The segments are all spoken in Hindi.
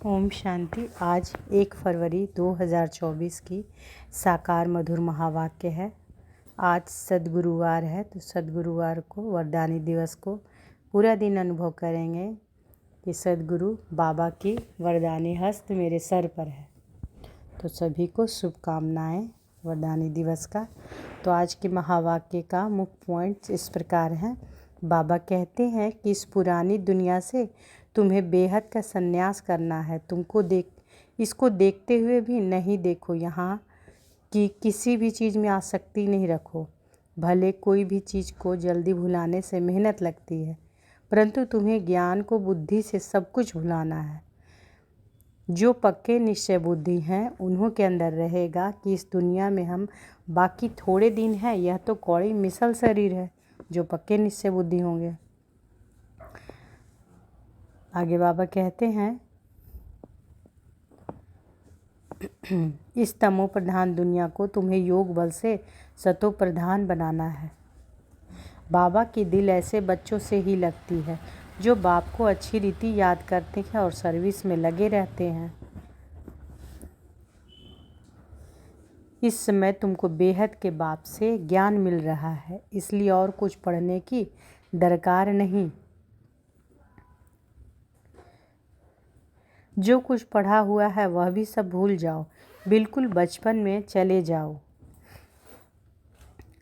ओम शांति। आज 1 फरवरी 2024 की साकार मधुर महावाक्य है। आज सद्गुरुवार है, तो सद्गुरुवार को वरदानी दिवस को पूरा दिन अनुभव करेंगे कि सद्गुरु बाबा की वरदानी हस्त मेरे सर पर है। तो सभी को शुभकामनाएं वरदानी दिवस का। तो आज के महावाक्य का मुख्य पॉइंट्स इस प्रकार हैं। बाबा कहते हैं कि इस पुरानी दुनिया से तुम्हें बेहद का संन्यास करना है। इसको देखते हुए भी नहीं देखो, यहाँ कि किसी भी चीज़ में आसक्ति नहीं रखो। भले कोई भी चीज़ को जल्दी भुलाने से मेहनत लगती है, परंतु तुम्हें ज्ञान को बुद्धि से सब कुछ भुलाना है। जो पक्के निश्चय बुद्धि हैं उन्हों के अंदर रहेगा कि इस दुनिया में हम बाकी थोड़े दिन हैं, यह तो कौड़ी मिसल शरीर है। जो पक्के निश्चय बुद्धि होंगे। आगे बाबा कहते हैं इस तमो प्रधान दुनिया को तुम्हें योग बल से सतो प्रधान बनाना है। बाबा की दिल ऐसे बच्चों से ही लगती है जो बाप को अच्छी रीति याद करते हैं और सर्विस में लगे रहते हैं। इस समय तुमको बेहद के बाप से ज्ञान मिल रहा है, इसलिए और कुछ पढ़ने की दरकार नहीं। जो कुछ पढ़ा हुआ है वह भी सब भूल जाओ, बिल्कुल बचपन में चले जाओ।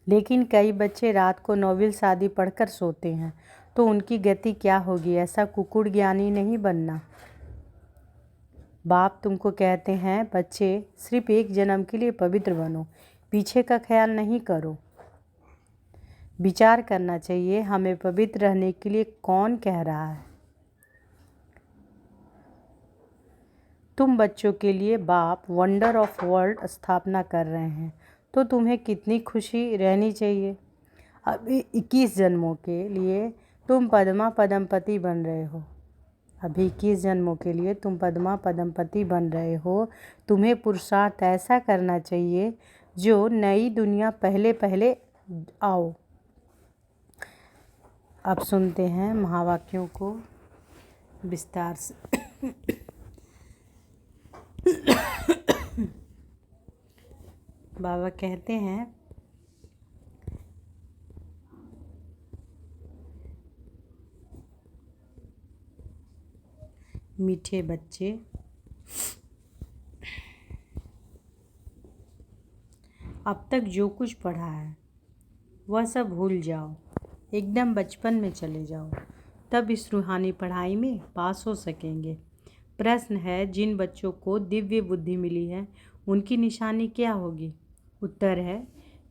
लेकिन कई बच्चे रात को नोवेल आदि पढ़कर सोते हैं, तो उनकी गति क्या होगी। ऐसा कुकुड़ ज्ञानी नहीं बनना। बाप तुमको कहते हैं बच्चे सिर्फ एक जन्म के लिए पवित्र बनो, पीछे का ख्याल नहीं करो। विचार करना चाहिए हमें पवित्र रहने के लिए कौन कह रहा है। तुम बच्चों के लिए बाप वंडर ऑफ वर्ल्ड स्थापना कर रहे हैं, तो तुम्हें कितनी खुशी रहनी चाहिए। अभी 21 जन्मों के लिए तुम पद्मा पदमपति बन रहे हो। अभी 21 जन्मों के लिए तुम पद्मा पदमपति बन रहे हो। तुम्हें पुरुषार्थ ऐसा करना चाहिए जो नई दुनिया पहले पहले आओ। अब सुनते हैं महावाक्यों को विस्तार से। बाबा कहते हैं मीठे बच्चे, अब तक जो कुछ पढ़ा है वह सब भूल जाओ, एकदम बचपन में चले जाओ, तब इस रूहानी पढ़ाई में पास हो सकेंगे। प्रश्न है, जिन बच्चों को दिव्य बुद्धि मिली है उनकी निशानी क्या होगी। उत्तर है,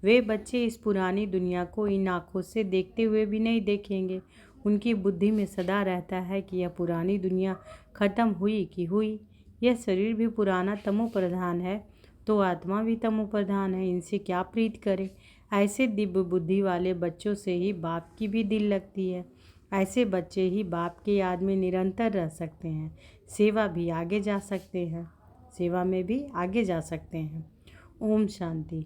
वे बच्चे इस पुरानी दुनिया को इन आँखों से देखते हुए भी नहीं देखेंगे। उनकी बुद्धि में सदा रहता है कि यह पुरानी दुनिया खत्म हुई कि हुई। यह शरीर भी पुराना तमो प्रधान है, तो आत्मा भी तमो प्रधान है, इनसे क्या प्रीत करे। ऐसे दिव्य बुद्धि वाले बच्चों से ही बाप की भी दिल लगती है। ऐसे बच्चे ही बाप की याद में निरंतर रह सकते हैं, सेवा भी आगे जा सकते हैं, सेवा में भी आगे जा सकते हैं। ओम शांति।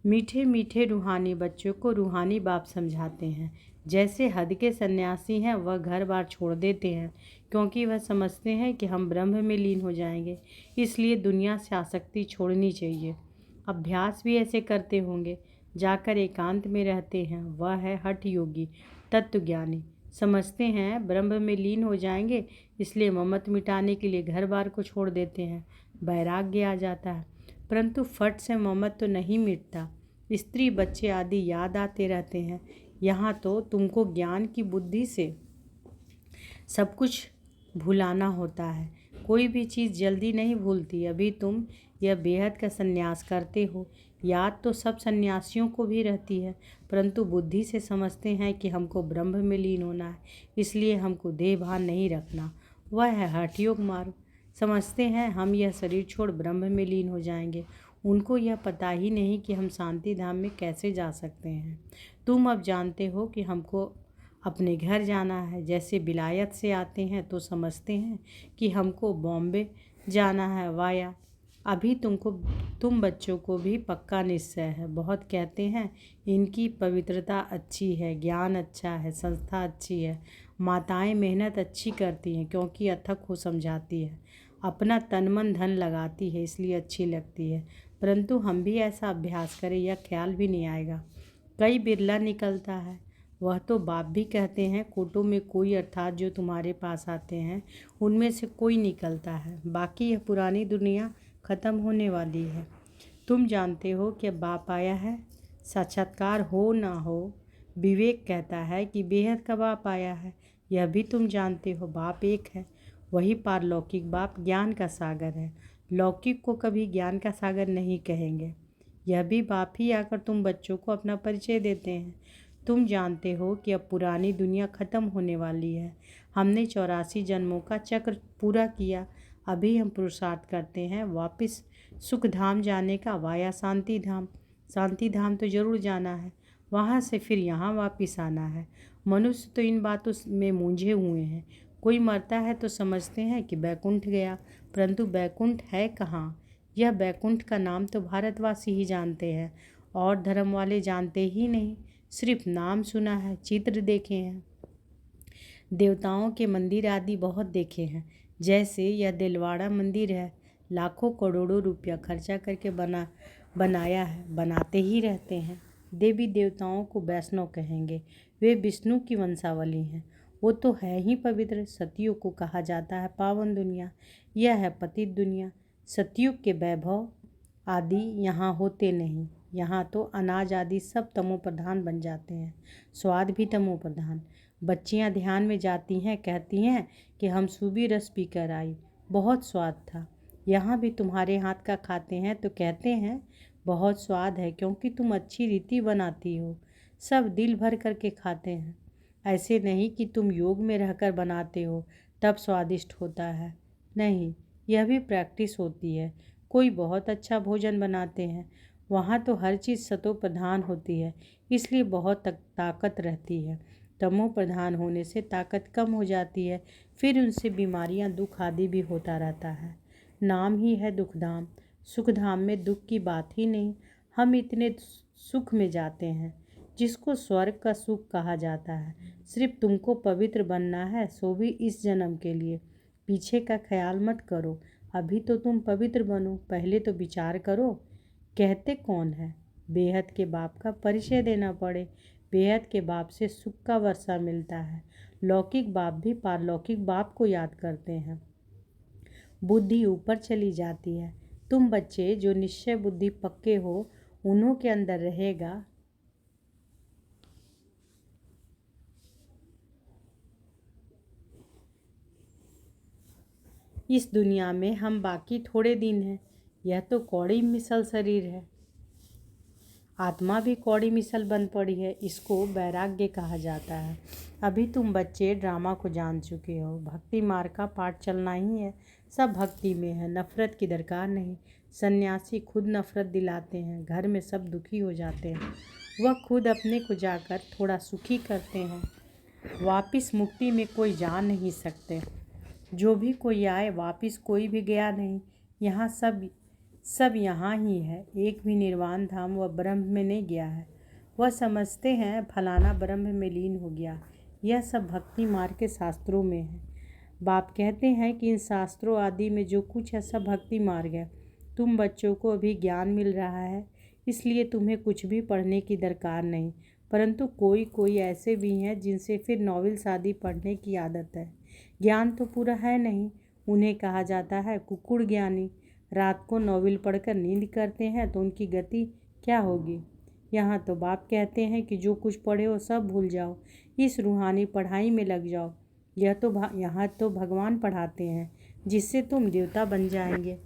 मीठे मीठे रूहानी बच्चों को रूहानी बाप समझाते हैं। जैसे हद के सन्यासी हैं, वह घर बार छोड़ देते हैं क्योंकि वह समझते हैं कि हम ब्रह्म में लीन हो जाएंगे, इसलिए दुनिया से आसक्ति छोड़नी चाहिए। अभ्यास भी ऐसे करते होंगे, जाकर एकांत में रहते हैं। वह है हठ योगी तत्वज्ञानी। समझते हैं ब्रह्म में लीन हो जाएंगे, इसलिए ममत मिटाने के लिए घर बार को छोड़ देते हैं। वैराग्य आ जाता है, परंतु फट से ममत तो नहीं मिटता। स्त्री बच्चे आदि याद आते रहते हैं। यहाँ तो तुमको ज्ञान की बुद्धि से सब कुछ भुलाना होता है। कोई भी चीज़ जल्दी नहीं भूलती। अभी तुम यह बेहद का संन्यास करते हो। याद तो सब सन्यासियों को भी रहती है, परंतु बुद्धि से समझते हैं कि हमको ब्रह्म में लीन होना है, इसलिए हमको देह भान नहीं रखना। वह है हठ योग मार्ग। समझते हैं हम यह शरीर छोड़ ब्रह्म में लीन हो जाएंगे। उनको यह पता ही नहीं कि हम शांति धाम में कैसे जा सकते हैं। तुम अब जानते हो कि हमको अपने घर जाना है। जैसे विलायत से आते हैं तो समझते हैं कि हमको बॉम्बे जाना है वाया। अभी तुम बच्चों को भी पक्का निश्चय है। बहुत कहते हैं इनकी पवित्रता अच्छी है, ज्ञान अच्छा है, संस्था अच्छी है, माताएं मेहनत अच्छी करती हैं क्योंकि अथक हो समझाती है। अपना तन मन धन लगाती है इसलिए अच्छी लगती है, परंतु हम भी ऐसा अभ्यास करें यह ख्याल भी नहीं आएगा। कई बिरला निकलता है। वह तो बाप भी कहते हैं कोटों में कोई, अर्थात जो तुम्हारे पास आते हैं उनमें से कोई निकलता है। बाकी यह पुरानी दुनिया ख़त्म होने वाली है। तुम जानते हो कि बाप आया है, साक्षात्कार हो ना हो। विवेक कहता है कि बेहद का बाप आया है। यह भी तुम जानते हो बाप एक है। वही पारलौकिक बाप ज्ञान का सागर है। लौकिक को कभी ज्ञान का सागर नहीं कहेंगे। यह भी बाप ही आकर तुम बच्चों को अपना परिचय देते हैं। तुम जानते हो कि अब पुरानी दुनिया ख़त्म होने वाली है। हमने 84 जन्मों का चक्र पूरा किया। अभी हम पुरुषार्थ करते हैं वापस सुख धाम जाने का, वाया शांति धाम। शांति धाम तो ज़रूर जाना है, वहाँ से फिर यहाँ वापस आना है। मनुष्य तो इन बातों में मूंझे हुए हैं। कोई मरता है तो समझते हैं कि बैकुंठ गया, परंतु बैकुंठ है कहाँ? यह बैकुंठ का नाम तो भारतवासी ही जानते हैं, और धर्म वाले जानते ही नहीं। सिर्फ नाम सुना है, चित्र देखे हैं, देवताओं के मंदिर आदि बहुत देखे हैं। जैसे यह दिलवाड़ा मंदिर है, लाखों करोड़ों रुपया खर्चा करके बनाया है, बनाते ही रहते हैं। देवी देवताओं को वैष्णव कहेंगे, वे विष्णु की वंशावली हैं। वो तो है ही पवित्र। सतयुग को कहा जाता है पावन दुनिया, यह है पतित दुनिया। सतयुग के वैभव आदि यहाँ होते नहीं। यहाँ तो अनाज आदि सब तमो प्रधान बन जाते हैं, स्वाद भी तमो प्रधान। बच्चियाँ ध्यान में जाती हैं, कहती हैं कि हम सूबी रस पी कर आई, बहुत स्वाद था। यहाँ भी तुम्हारे हाथ का खाते हैं तो कहते हैं बहुत स्वाद है, क्योंकि तुम अच्छी रीति बनाती हो। सब दिल भर करके खाते हैं। ऐसे नहीं कि तुम योग में रहकर बनाते हो तब स्वादिष्ट होता है। नहीं, यह भी प्रैक्टिस होती है। कोई बहुत अच्छा भोजन बनाते हैं, वहाँ तो हर चीज़ सतो प्रधान होती है, इसलिए बहुत ताकत रहती है। तमो प्रधान होने से ताकत कम हो जाती है, फिर उनसे बीमारियाँ, दुख आदि भी होता रहता है। नाम ही है दुखधाम। सुखधाम में दुख की बात ही नहीं। हम इतने सुख में जाते हैं जिसको स्वर्ग का सुख कहा जाता है। सिर्फ तुमको पवित्र बनना है, सो भी इस जन्म के लिए। पीछे का ख्याल मत करो, अभी तो तुम पवित्र बनो, पहले तो विचार करो। कहते कौन है? बेहद के बाप का परिचय देना पड़े। बेहद के बाप से सुख का वर्षा मिलता है। लौकिक बाप भी पारलौकिक बाप को याद करते हैं। बुद्धि ऊपर चली जाती है। तुम बच्चे जो निश्चय बुद्धि पक्के हो, उन्हों के अंदर रहेगा इस दुनिया में हम बाकी थोड़े दिन हैं। यह तो कौड़ी मिसल शरीर है, आत्मा भी कौड़ी मिसल बन पड़ी है। इसको वैराग्य कहा जाता है। अभी तुम बच्चे ड्रामा को जान चुके हो। भक्ति मार्ग का पाठ चलना ही है। सब भक्ति में है, नफरत की दरकार नहीं। सन्यासी खुद नफरत दिलाते हैं, घर में सब दुखी हो जाते हैं। वह खुद अपने को जाकर थोड़ा सुखी करते हैं। वापिस मुक्ति में कोई जा नहीं सकते। जो भी कोई आए, वापिस कोई भी गया नहीं। यहाँ सब यहाँ ही है। एक भी निर्वाण धाम व ब्रह्म में नहीं गया है। वह समझते हैं फलाना ब्रह्म में लीन हो गया। यह सब भक्ति मार्ग के शास्त्रों में है। बाप कहते हैं कि इन शास्त्रों आदि में जो कुछ है सब भक्ति मार्ग है। तुम बच्चों को अभी ज्ञान मिल रहा है, इसलिए तुम्हें कुछ भी पढ़ने की दरकार नहीं। परंतु कोई ऐसे भी हैं जिनसे फिर नॉवेल्स आदि पढ़ने की आदत है। ज्ञान तो पूरा है नहीं, उन्हें कहा जाता है कुकुड़ ज्ञानी। रात को नॉवेल पढ़कर नींद करते हैं तो उनकी गति क्या होगी? यहाँ तो बाप कहते हैं कि जो कुछ पढ़े हो सब भूल जाओ, इस रूहानी पढ़ाई में लग जाओ। यहाँ तो भगवान पढ़ाते हैं जिससे तुम देवता बन जाएंगे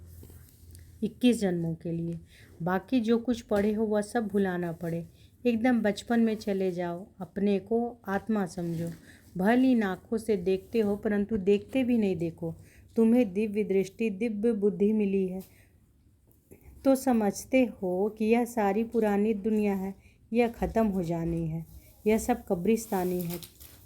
21 जन्मों के लिए। बाकी जो कुछ पढ़े हो वह सब भुलाना पड़े। एकदम बचपन में चले जाओ, अपने को आत्मा समझो। भली आँखों से देखते हो परंतु देखते भी नहीं देखो। तुम्हें दिव्य दृष्टि, दिव्य बुद्धि मिली है तो समझते हो कि यह सारी पुरानी दुनिया है, यह ख़त्म हो जानी है। यह सब कब्रिस्तानी है,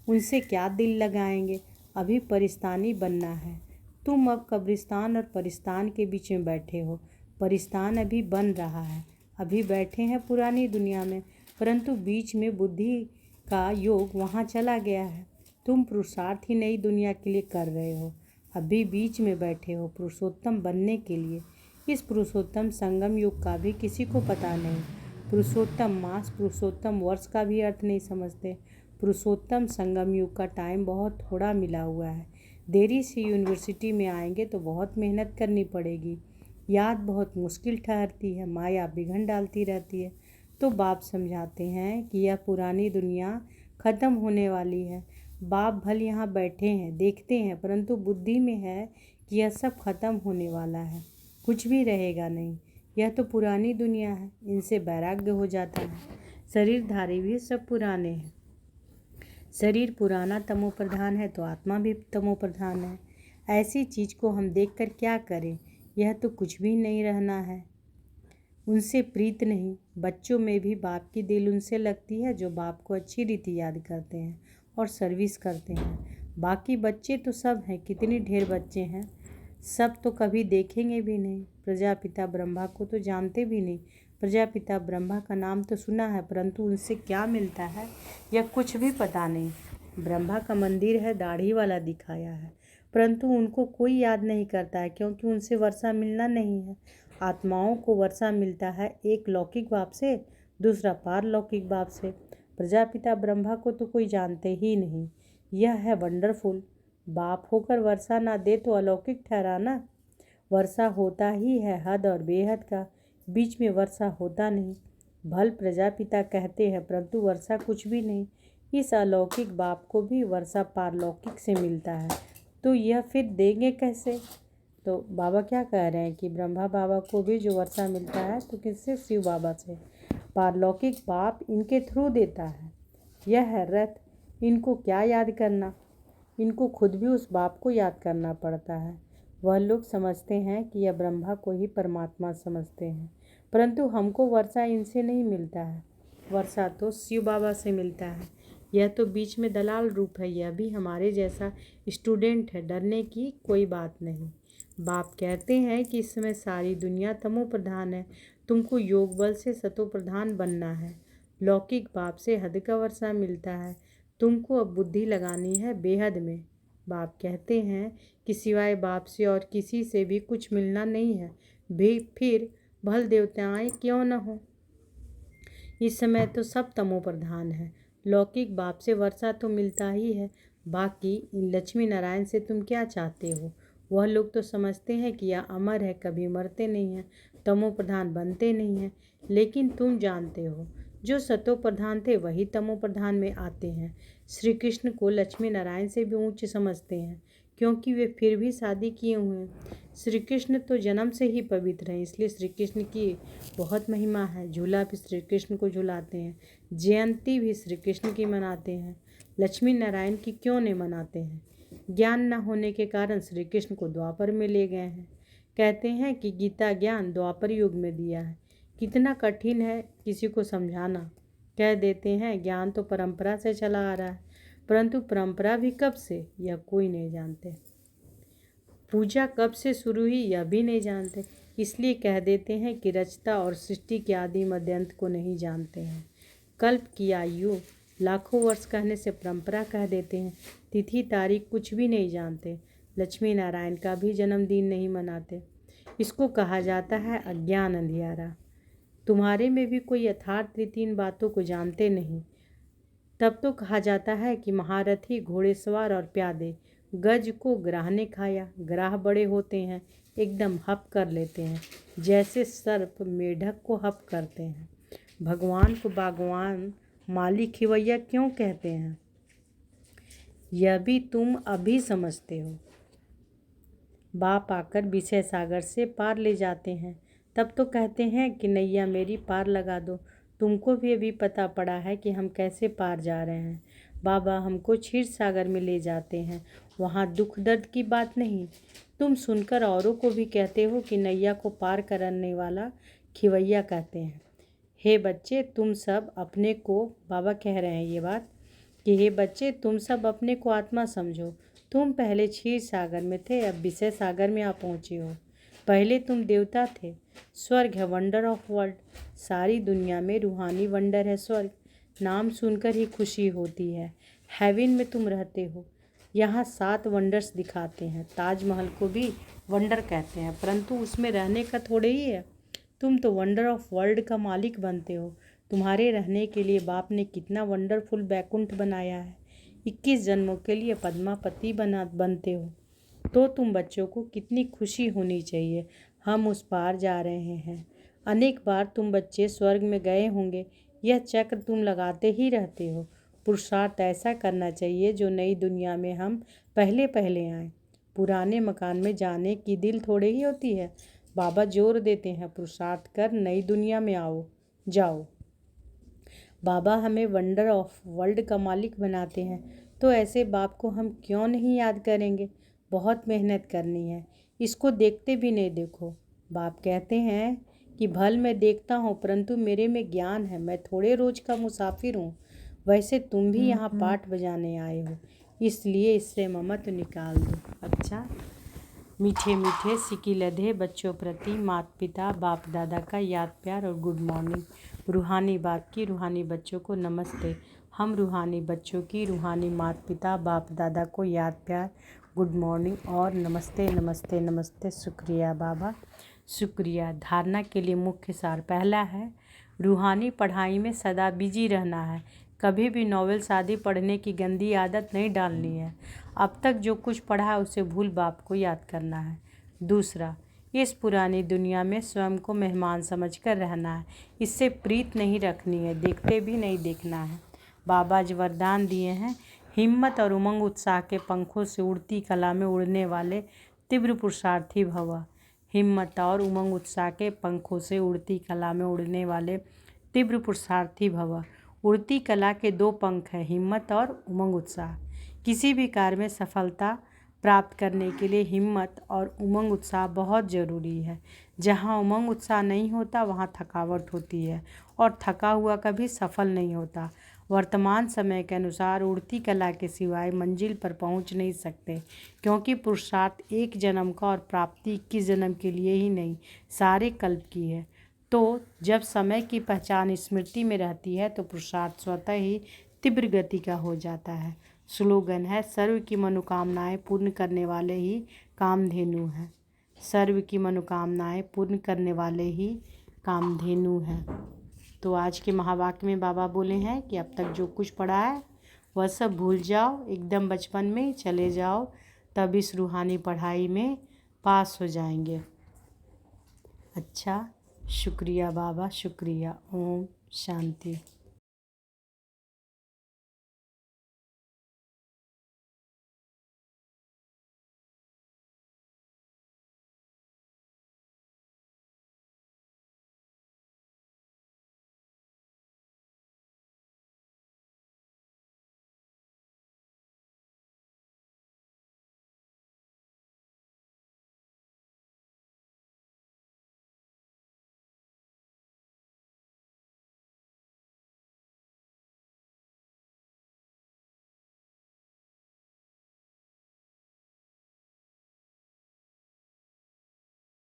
उनसे क्या दिल लगाएंगे? अभी परिस्तानी बनना है। तुम अब कब्रिस्तान और परिस्तान के बीच में बैठे हो। परिस्तान अभी बन रहा है, अभी बैठे हैं पुरानी दुनिया में, परंतु बीच में बुद्धि का योग वहाँ चला गया है। तुम पुरुषार्थ ही नई दुनिया के लिए कर रहे हो। अभी बीच में बैठे हो पुरुषोत्तम बनने के लिए। इस पुरुषोत्तम संगम युग का भी किसी को पता नहीं। पुरुषोत्तम मास, पुरुषोत्तम वर्ष का भी अर्थ नहीं समझते। पुरुषोत्तम संगम युग का टाइम बहुत थोड़ा मिला हुआ है। देरी से यूनिवर्सिटी में आएंगे तो बहुत मेहनत करनी पड़ेगी। याद बहुत मुश्किल ठहरती है, माया बिघन डालती रहती है। तो बाप समझाते हैं कि यह पुरानी दुनिया ख़त्म होने वाली है। बाप भल यहाँ बैठे हैं, देखते हैं, परंतु बुद्धि में है कि यह सब खत्म होने वाला है, कुछ भी रहेगा नहीं। यह तो पुरानी दुनिया है, इनसे वैराग्य हो जाता है। शरीरधारी भी सब पुराने हैं। शरीर पुराना तमो प्रधान है तो आत्मा भी तमो प्रधान है। ऐसी चीज़ को हम देखकर क्या करें? यह तो कुछ भी नहीं रहना है। उनसे प्रीत नहीं। बच्चों में भी बाप की दिल उनसे लगती है जो बाप को अच्छी रीति याद करते हैं और सर्विस करते हैं। बाकी बच्चे तो सब हैं, कितने ढेर बच्चे हैं, सब तो कभी देखेंगे भी नहीं। प्रजापिता ब्रह्मा को तो जानते भी नहीं। प्रजापिता ब्रह्मा का नाम तो सुना है, परंतु उनसे क्या मिलता है यह कुछ भी पता नहीं। ब्रह्मा का मंदिर है, दाढ़ी वाला दिखाया है, परंतु उनको कोई याद नहीं करता है, क्योंकि उनसे वर्षा मिलना नहीं है। आत्माओं को वर्षा मिलता है, एक लौकिक बाप से, दूसरा पारलौकिक बाप से। प्रजापिता ब्रह्मा को तो कोई जानते ही नहीं। यह है वंडरफुल। बाप होकर वर्षा ना दे तो अलौकिक ठहरा ना। वर्षा होता ही है हद और बेहद का, बीच में वर्षा होता नहीं। भल प्रजापिता कहते हैं, परंतु वर्षा कुछ भी नहीं। इस अलौकिक बाप को भी वर्षा पारलौकिक से मिलता है, तो यह फिर देंगे कैसे? तो बाबा क्या कह रहे हैं कि ब्रह्मा बाबा को भी जो वर्षा मिलता है तो किससे? शिव बाबा से। पारलौकिक बाप इनके थ्रू देता है। यह है रथ। इनको क्या याद करना, इनको खुद भी उस बाप को याद करना पड़ता है। वह लोग समझते हैं कि यह ब्रह्मा को ही परमात्मा समझते हैं, परंतु हमको वर्षा इनसे नहीं मिलता है। वर्षा तो शिव बाबा से मिलता है। यह तो बीच में दलाल रूप है, यह भी हमारे जैसा स्टूडेंट है, डरने की कोई बात नहीं। बाप कहते हैं कि इस समय सारी दुनिया तमो प्रधान है, तुमको योग बल से सतो प्रधान बनना है। लौकिक बाप से हद का वर्षा मिलता है, तुमको अब बुद्धि लगानी है बेहद में। बाप कहते हैं कि सिवाय बाप से और किसी से भी कुछ मिलना नहीं है, भी फिर भल देवताएं क्यों न हो। इस समय तो सब तमो प्रधान है। लौकिक बाप से वर्षा तो मिलता ही है, बाकी इन लक्ष्मी नारायण से तुम क्या चाहते हो? वह लोग तो समझते हैं कि यह अमर है, कभी मरते नहीं हैं, तमो प्रधान बनते नहीं हैं। लेकिन तुम जानते हो, जो सतो प्रधान थे वही तमो प्रधान में आते हैं। श्री कृष्ण को लक्ष्मी नारायण से भी ऊंच समझते हैं, क्योंकि वे फिर भी शादी किए हुए हैं। श्री कृष्ण तो जन्म से ही पवित्र हैं, इसलिए श्री कृष्ण की बहुत महिमा है। झूला भी श्री कृष्ण को झुलाते हैं, जयंती भी श्री कृष्ण की मनाते हैं, लक्ष्मी नारायण की क्यों नहीं मनाते हैं? ज्ञान न होने के कारण श्री कृष्ण को द्वापर में ले गए हैं। कहते हैं कि गीता ज्ञान द्वापर युग में दिया है। कितना कठिन है किसी को समझाना। कह देते हैं ज्ञान तो परंपरा से चला आ रहा है, परंतु परंपरा भी कब से यह कोई नहीं जानते। पूजा कब से शुरू हुई यह भी नहीं जानते, इसलिए कह देते हैं कि रचता और सृष्टि के आदि मध्यांत को नहीं जानते हैं। कल्प की आयु लाखों वर्ष कहने से परंपरा कह देते हैं। तिथि तारीख कुछ भी नहीं जानते। लक्ष्मी नारायण का भी जन्मदिन नहीं मनाते। इसको कहा जाता है अज्ञान अंधियारा। तुम्हारे में भी कोई यथार्थ रीति इन बातों को जानते नहीं। तब तो कहा जाता है कि महारथी, घोड़ेसवार और प्यादे गज को ग्राह ने खाया। ग्राह बड़े होते हैं, एकदम हप कर लेते हैं, जैसे सर्प मेढक को हप करते हैं। भगवान को बागवान, माली, खिवैया क्यों कहते हैं, यह भी तुम अभी समझते हो। बाप आकर विषय सागर से पार ले जाते हैं, तब तो कहते हैं कि नैया मेरी पार लगा दो। तुमको भी अभी पता पड़ा है कि हम कैसे पार जा रहे हैं। बाबा हमको क्षीर सागर में ले जाते हैं, वहाँ दुख दर्द की बात नहीं। तुम सुनकर औरों को भी कहते हो कि नैया को पार करने वाला खिवैया कहते हैं। हे बच्चे तुम सब अपने को, बाबा कह रहे हैं ये बात कि हे बच्चे तुम सब अपने को आत्मा समझो। तुम पहले क्षीर सागर में थे, अब विषय सागर में आ पहुँचे हो। पहले तुम देवता थे। स्वर्ग है वंडर ऑफ वर्ल्ड। सारी दुनिया में रूहानी वंडर है स्वर्ग। नाम सुनकर ही खुशी होती है। हेवन में तुम रहते हो। यहाँ 7 वंडर्स दिखाते हैं। ताजमहल को भी वंडर कहते हैं, परंतु उसमें रहने का थोड़े ही है। तुम तो वंडर ऑफ वर्ल्ड का मालिक बनते हो। तुम्हारे रहने के लिए बाप ने कितना वंडरफुल बैकुंठ बनाया है। 21 जन्मों के लिए पद्मापति बनते हो। तो तुम बच्चों को कितनी खुशी होनी चाहिए। हम उस पार जा रहे हैं। अनेक बार तुम बच्चे स्वर्ग में गए होंगे। यह चक्र तुम लगाते ही रहते हो। पुरुषार्थ ऐसा करना चाहिए जो नई दुनिया में हम पहले पहले आएँ। पुराने मकान में जाने की दिल थोड़े ही होती है। बाबा जोर देते हैं, पुरुषार्थ कर नई दुनिया में जाओ। बाबा हमें वंडर ऑफ वर्ल्ड का मालिक बनाते हैं, तो ऐसे बाप को हम क्यों नहीं याद करेंगे। बहुत मेहनत करनी है, इसको देखते भी नहीं देखो। बाप कहते हैं कि भल मैं देखता हूँ, परंतु मेरे में ज्ञान है। मैं थोड़े रोज का मुसाफिर हूँ। वैसे तुम भी यहाँ पाठ बजाने आए हो, इसलिए इससे ममत्व निकाल दो। अच्छा, मीठे मीठे सिकी लधे बच्चों प्रति माता पिता बाप दादा का याद प्यार और गुड मॉर्निंग। रूहानी बाप की रूहानी बच्चों को नमस्ते। हम रूहानी बच्चों की रूहानी माता पिता बाप दादा को याद प्यार, गुड मॉर्निंग और नमस्ते नमस्ते नमस्ते। शुक्रिया बाबा, शुक्रिया। धारणा के लिए मुख्य सार पहला है, रूहानी पढ़ाई में सदा बिजी रहना है। कभी भी नॉवेल शादी पढ़ने की गंदी आदत नहीं डालनी है। अब तक जो कुछ पढ़ा है उसे भूल बाप को याद करना है। दूसरा, इस पुरानी दुनिया में स्वयं को मेहमान समझकर रहना है। इससे प्रीत नहीं रखनी है, देखते भी नहीं देखना है। बाबा जो वरदान दिए हैं, हिम्मत और उमंग उत्साह के पंखों से उड़ती कला में उड़ने वाले तीव्र पुरुषार्थी भव। हिम्मत और उमंग उत्साह के पंखों से उड़ती कला में उड़ने वाले तीव्र पुरुषार्थी भव। उड़ती कला के 2 पंख हैं, हिम्मत और उमंग उत्साह। किसी भी कार्य में सफलता प्राप्त करने के लिए हिम्मत और उमंग उत्साह बहुत ज़रूरी है। जहाँ उमंग उत्साह नहीं होता वहाँ थकावट होती है, और थका हुआ कभी सफल नहीं होता। वर्तमान समय के अनुसार उड़ती कला के सिवाय मंजिल पर पहुँच नहीं सकते, क्योंकि पुरुषार्थ एक जन्म का और प्राप्ति 21 जन्म के लिए ही नहीं, सारे कल्प की है। तो जब समय की पहचान स्मृति में रहती है तो पुरुषार्थ स्वतः ही तीव्र गति का हो जाता है। स्लोगन है, सर्व की मनोकामनाएं पूर्ण करने वाले ही कामधेनु हैं। सर्व की मनोकामनाएं पूर्ण करने वाले ही कामधेनु हैं। तो आज के महावाक्य में बाबा बोले हैं कि अब तक जो कुछ पढ़ा है वह सब भूल जाओ, एकदम बचपन में चले जाओ, तब इस रूहानी पढ़ाई में पास हो जाएंगे। अच्छा, शुक्रिया बाबा, शुक्रिया। ओम शांति।